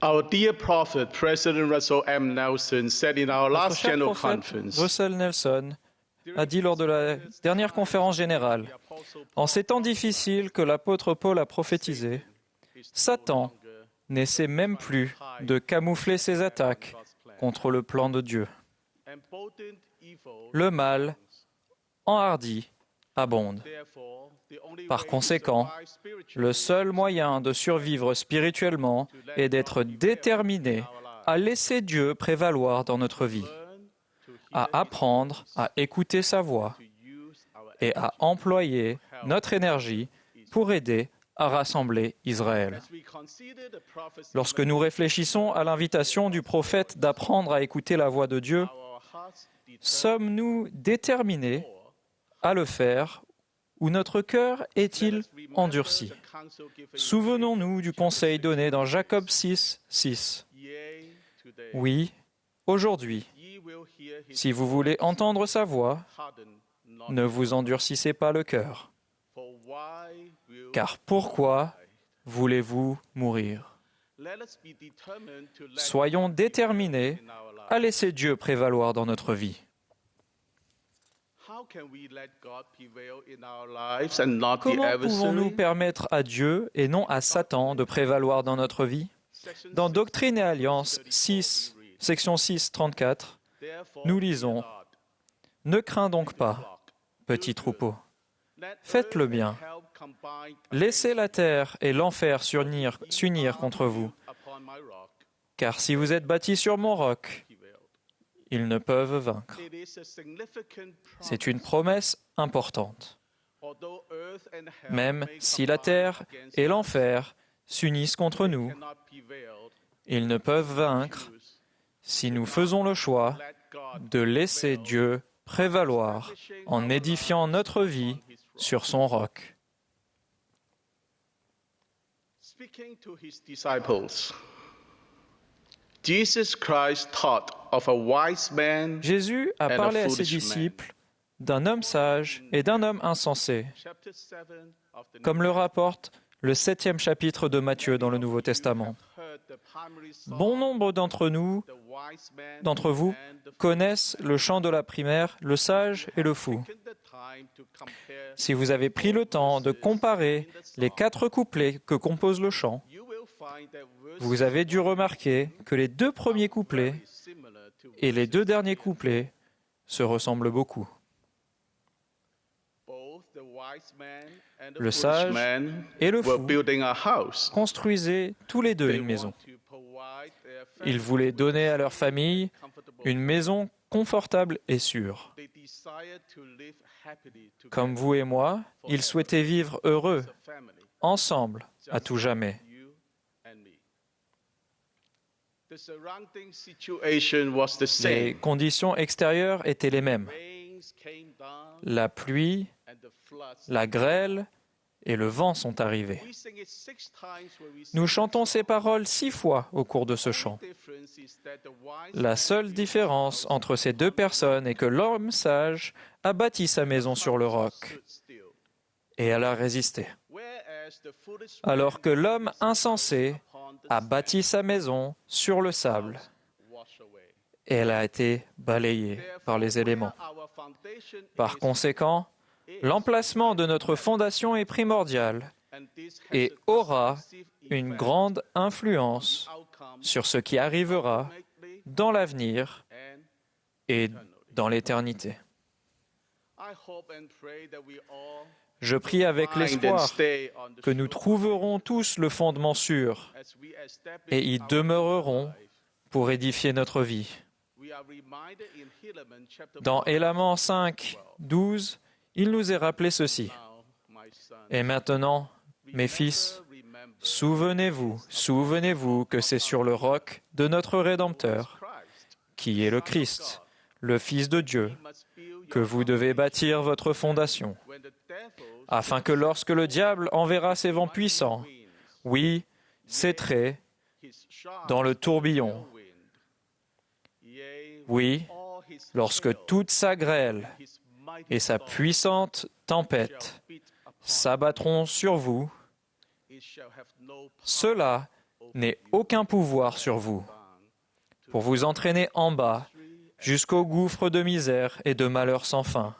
Our dear prophet, President Russell M. Nelson, said in our Notre last cher General prophète Conference, Russell Nelson a dit lors de la dernière conférence générale, en ces temps difficiles que l'apôtre Paul a prophétisé, Satan n'essaie même plus de camoufler ses attaques contre le plan de Dieu. Le mal, enhardi, abonde. Par conséquent, le seul moyen de survivre spirituellement est d'être déterminé à laisser Dieu prévaloir dans notre vie, à apprendre à écouter sa voix et à employer notre énergie pour aider à rassembler Israël. Lorsque nous réfléchissons à l'invitation du prophète d'apprendre à écouter la voix de Dieu, sommes-nous déterminés à le faire ou notre cœur est-il endurci? Souvenons-nous du conseil donné dans Jacob 6, 6. Oui, aujourd'hui, si vous voulez entendre sa voix, ne vous endurcissez pas le cœur. Car pourquoi voulez-vous mourir? Soyons déterminés à laisser Dieu prévaloir dans notre vie. Comment pouvons-nous permettre à Dieu et non à Satan de prévaloir dans notre vie? Dans Doctrine et Alliance 6, section 6, 34, nous lisons « Ne crains donc pas, petit troupeau. Faites le bien. Laissez la terre et l'enfer s'unir contre vous. Car si vous êtes bâtis sur mon roc, ils ne peuvent vaincre. » C'est une promesse importante. Même si la terre et l'enfer s'unissent contre nous, ils ne peuvent vaincre si nous faisons le choix de laisser Dieu prévaloir en édifiant notre vie sur son roc. Jésus a parlé à ses disciples d'un homme sage et d'un homme insensé, comme le rapporte le 7e chapitre de Matthieu dans le Nouveau Testament. Bon nombre d'entre vous connaissent le chant de la primaire, le sage et le fou. Si vous avez pris le temps de comparer les 4 couplets que compose le chant, vous avez dû remarquer que les 2 premiers couplets et les 2 derniers couplets se ressemblent beaucoup. Le sage et le fou construisaient tous les deux une maison. Ils voulaient donner à leur famille une maison confortable et sûre. Comme vous et moi, ils souhaitaient vivre heureux, ensemble, à tout jamais. Les conditions extérieures étaient les mêmes. La pluie, la grêle et le vent sont arrivés. Nous chantons ces paroles 6 fois au cours de ce chant. La seule différence entre ces 2 personnes est que l'homme sage a bâti sa maison sur le roc et elle a résisté. Alors que l'homme insensé a bâti sa maison sur le sable et elle a été balayée par les éléments. Par conséquent, l'emplacement de notre fondation est primordial et aura une grande influence sur ce qui arrivera dans l'avenir et dans l'éternité. Je prie avec l'espoir que nous trouverons tous le fondement sûr et y demeurerons pour édifier notre vie. Dans Hélaman 5, 12, il nous est rappelé ceci. « Et maintenant, mes fils, souvenez-vous que c'est sur le roc de notre Rédempteur, qui est le Christ, le Fils de Dieu, que vous devez bâtir votre fondation, afin que lorsque le diable enverra ses vents puissants, oui, ses traits, dans le tourbillon, oui, lorsque toute sa grêle et sa puissante tempête s'abattront sur vous, cela n'ait aucun pouvoir sur vous, pour vous entraîner en bas jusqu'au gouffre de misère et de malheur sans fin,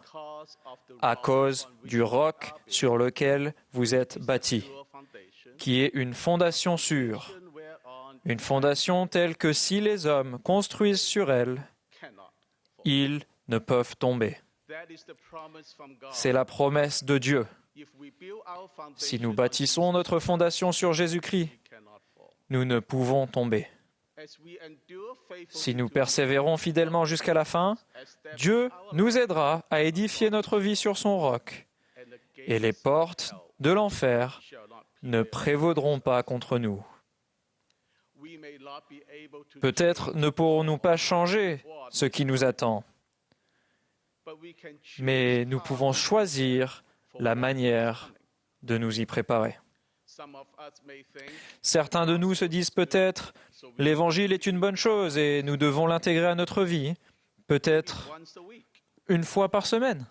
à cause du roc sur lequel vous êtes bâtis, qui est une fondation sûre, une fondation telle que si les hommes construisent sur elle, ils ne peuvent tomber. C'est la promesse de Dieu. Si nous bâtissons notre fondation sur Jésus-Christ, nous ne pouvons tomber. Si nous persévérons fidèlement jusqu'à la fin, Dieu nous aidera à édifier notre vie sur son roc, et les portes de l'enfer ne prévaudront pas contre nous. Peut-être ne pourrons-nous pas changer ce qui nous attend, mais nous pouvons choisir la manière de nous y préparer. Certains de nous se disent peut-être « l'Évangile est une bonne chose et nous devons l'intégrer à notre vie, peut-être une fois par semaine ».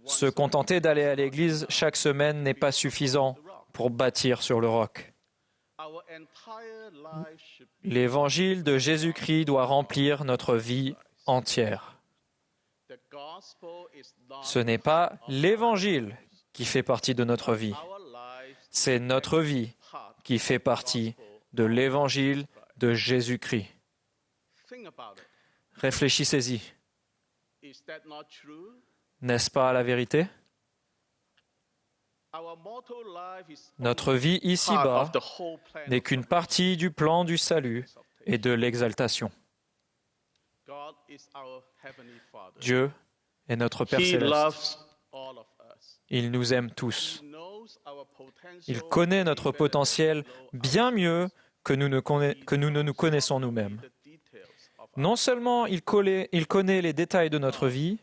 Se contenter d'aller à l'église chaque semaine n'est pas suffisant pour bâtir sur le roc. L'Évangile de Jésus-Christ doit remplir notre vie entière. Ce n'est pas l'Évangile qui fait partie de notre vie. C'est notre vie qui fait partie de l'Évangile de Jésus-Christ. Réfléchissez-y. N'est-ce pas la vérité? Notre vie ici-bas n'est qu'une partie du plan du salut et de l'exaltation. Dieu est notre Père céleste. Il nous aime tous. Il connaît notre potentiel bien mieux que nous ne nous connaissons nous-mêmes. Non seulement il connaît les détails de notre vie,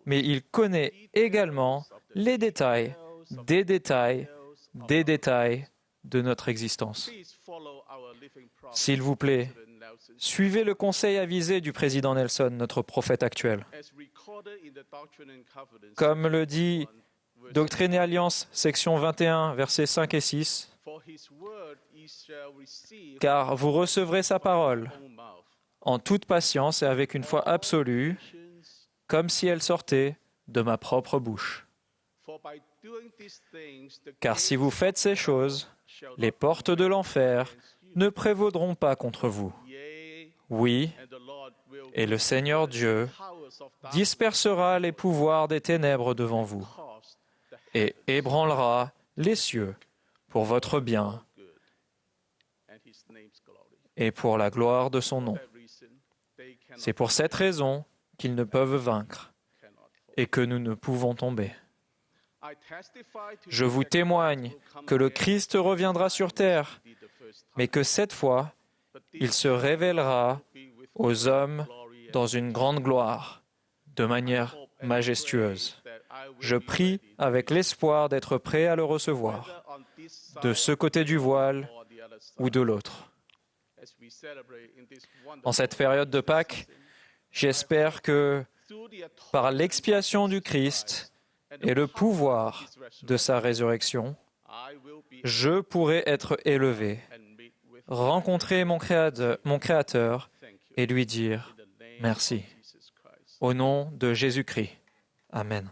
mais il connaît également les détails des détails des détails de notre existence. S'il vous plaît, suivez le conseil avisé du président Nelson, notre prophète actuel. Comme le dit Doctrine et Alliance, section 21, versets 5 et 6, « Car vous recevrez sa parole en toute patience et avec une foi absolue, comme si elle sortait de ma propre bouche. Car si vous faites ces choses, les portes de l'enfer ne prévaudront pas contre vous. Oui, et le Seigneur Dieu dispersera les pouvoirs des ténèbres devant vous et ébranlera les cieux pour votre bien et pour la gloire de son nom. C'est pour cette raison qu'ils ne peuvent vaincre et que nous ne pouvons tomber. Je vous témoigne que le Christ reviendra sur terre, mais que cette fois, il se révélera aux hommes dans une grande gloire, de manière majestueuse. Je prie avec l'espoir d'être prêt à le recevoir, de ce côté du voile ou de l'autre. En cette période de Pâques, j'espère que, par l'expiation du Christ et le pouvoir de sa résurrection, je pourrai être élevé, rencontrer mon Créateur et lui dire merci. Au nom de Jésus-Christ. Amen.